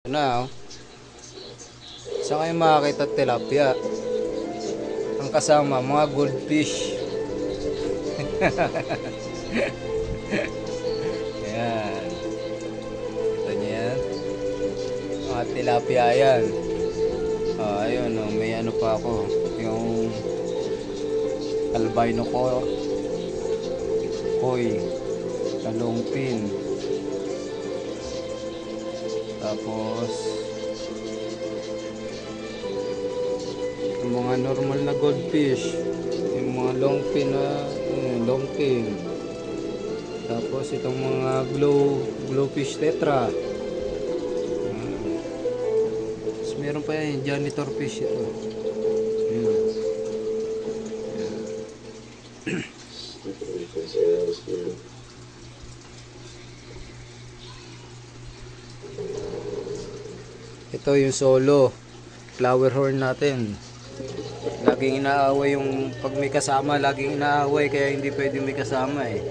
Ito na, oh. Saan kayo makakita tilapia? Ang kasama, mga goldfish. Ayan. Kita niyo yan? Mga tilapia yan. Ayun, oh, may ano pa ako. Yung albino ko. Koi. Talongpin. Tapos yung mga normal na goldfish, yung mga longpin na longpin. Tapos itong mga glowfish tetra. Tapos meron pa yan, janitor fish ito. Ayan. Ito yung solo flower horn natin. Laging inaaway yung pag may kasama, laging inaaway kaya hindi pwedeng may kasama eh.